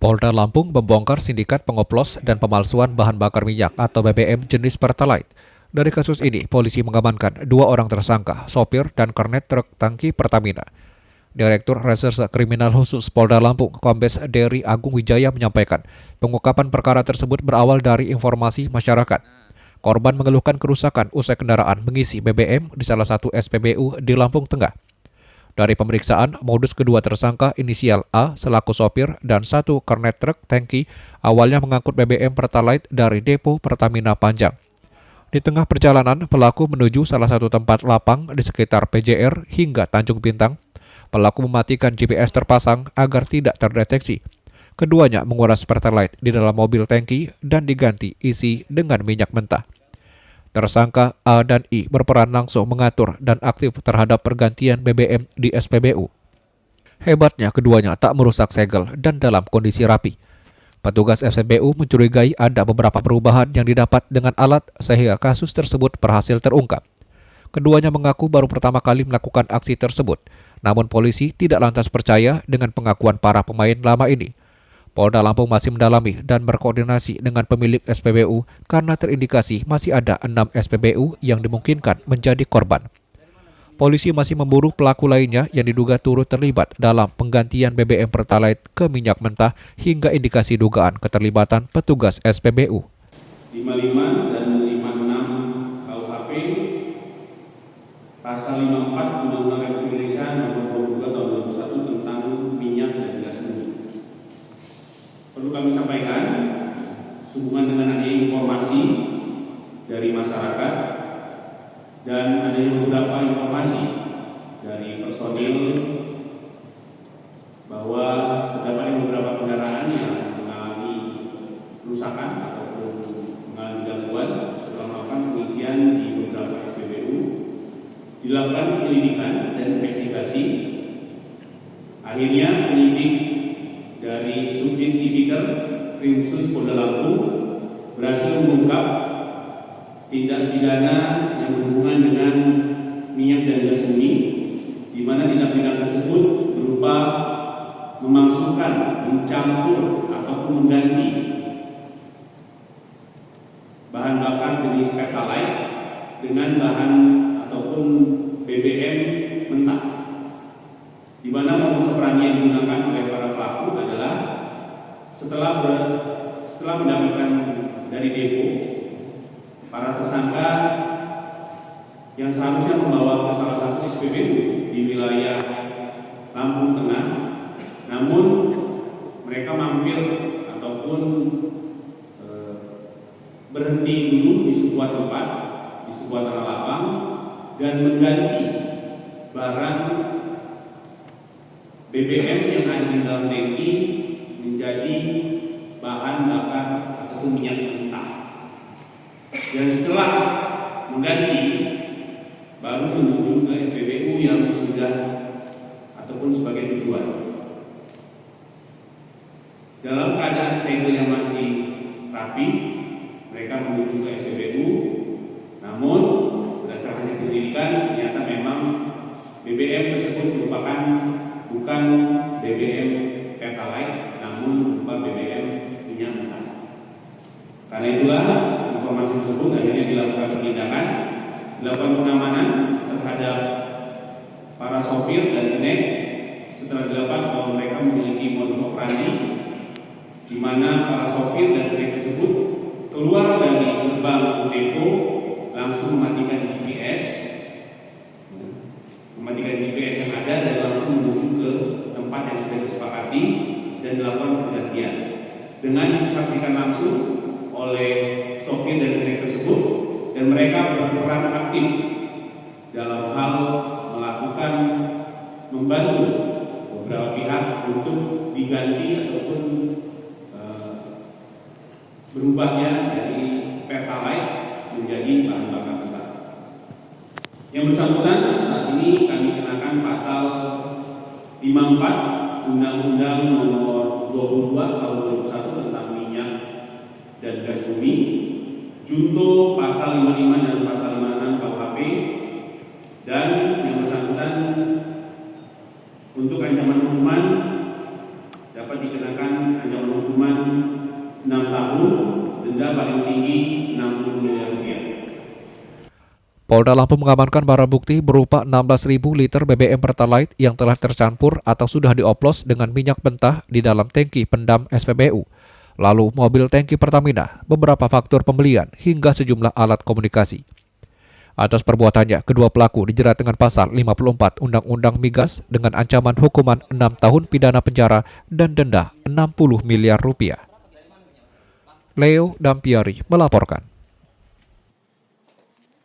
Polda Lampung membongkar sindikat pengoplos dan pemalsuan bahan bakar minyak atau BBM jenis Pertalite. Dari kasus ini, polisi mengamankan 2 orang tersangka, sopir dan kernet truk tangki Pertamina. Direktur Reserse Kriminal Khusus Polda Lampung, Kombes Dery Agung Wijaya menyampaikan, pengungkapan perkara tersebut berawal dari informasi masyarakat. Korban mengeluhkan kerusakan usai kendaraan mengisi BBM di salah satu SPBU di Lampung Tengah. Dari pemeriksaan, modus kedua tersangka inisial A selaku sopir dan 1 kernet truk tangki awalnya mengangkut BBM Pertalite dari depo Pertamina Panjang. Di tengah perjalanan, pelaku menuju salah satu tempat lapang di sekitar PJR hingga Tanjung Bintang. Pelaku mematikan GPS terpasang agar tidak terdeteksi. Keduanya menguras Pertalite di dalam mobil tangki dan diganti isi dengan minyak mentah. Tersangka A dan I berperan langsung mengatur dan aktif terhadap pergantian BBM di SPBU. Hebatnya keduanya tak merusak segel dan dalam kondisi rapi. Petugas SPBU mencurigai ada beberapa perubahan yang didapat dengan alat sehingga kasus tersebut berhasil terungkap. Keduanya mengaku baru pertama kali melakukan aksi tersebut, namun polisi tidak lantas percaya dengan pengakuan para pemain lama ini. Polda Lampung masih mendalami dan berkoordinasi dengan pemilik SPBU karena terindikasi masih ada 6 SPBU yang dimungkinkan menjadi korban. Polisi masih memburu pelaku lainnya yang diduga turut terlibat dalam penggantian BBM Pertalite ke minyak mentah hingga indikasi dugaan keterlibatan petugas SPBU. 55 dan 56 KUHP, Pasal 54 Undang-Undang Republik Indonesia Nomor 22 Tahun 2001 tentang minyak dan gas bumi. Perlu kami sampaikan, sehubungan dengan adanya informasi dari masyarakat dan adanya beberapa informasi dari personil bahwa terdapat beberapa kendaraan yang mengalami kerusakan ataupun mengalami gangguan setelah melakukan pengisian di beberapa SPBU, dilakukan penyelidikan dan investigasi. Akhirnya penyidik dari Subdit Tipikor Krimsus Polda Lampung berhasil mengungkap tindak pidana yang berhubungan dengan minyak dan gas bumi, di mana tindak pidana tersebut berupa memasukkan, mencampur ataupun mengganti bahan bakar jenis Pertalite dengan bahan ataupun BBM mentah, di mana modus operandi yang digunakan oleh para pelaku adalah setelah mendapatkan dari depo, para tersangka yang seharusnya membawa ke salah satu SPBU di wilayah Lampung Tengah, namun mereka mampir ataupun berhenti dulu di sebuah tempat, di sebuah tanah lapang, dan mengganti barang BBM yang ada di dalam tangki menjadi bahan bakar ataupun minyak mentah. Dan setelah mengganti, baru menuju ke SPBU yang sudah ataupun sebagai tujuan. Dalam keadaan segel yang masih rapi, mereka menuju ke SPBU. Namun berdasarkan penyelidikan, ternyata memang BBM tersebut merupakan bukan BBM Pertalite, namun berupa BBM minyak mentah. Karena itulah informasi tersebut akhirnya dilakukan penindakan, dilakukan pengamanan terhadap para sopir dan kernet setelah dilakukan bahwa mereka memiliki modus operandi di mana para sopir dan kernet tersebut keluar dari gerbang depo langsung mematikan GPS yang ada dan langsung menuju ke tempat yang sudah disepakati dan dilakukan pergantian dengan disaksikan langsung oleh sopir dan kernet tersebut, dan mereka berperan aktif dalam hal melakukan membantu beberapa pihak untuk diganti ataupun berubahnya dari Pertalite menjadi bahan bakar mentah. Yang bersangkutan saat ini kami kenakan pasal 54 Undang-Undang Nomor 22 Tahun 2001 tentang minyak dan gas bumi, junto pasal 55 dan pasal 56 KUHP, dan yang bersangkutan untuk ancaman hukuman dapat dikenakan ancaman hukuman tahun, denda paling tinggi 60 miliar rupiah. Polda Lampung mengamankan barang bukti berupa 16.000 liter BBM Pertalite yang telah tercampur atau sudah dioplos dengan minyak mentah di dalam tangki pendam SPBU. Lalu mobil tangki Pertamina, beberapa faktur pembelian, hingga sejumlah alat komunikasi. Atas perbuatannya, kedua pelaku dijerat dengan pasal 54 Undang-Undang Migas dengan ancaman hukuman 6 tahun pidana penjara dan denda 60 miliar rupiah. Leo Dampiari melaporkan.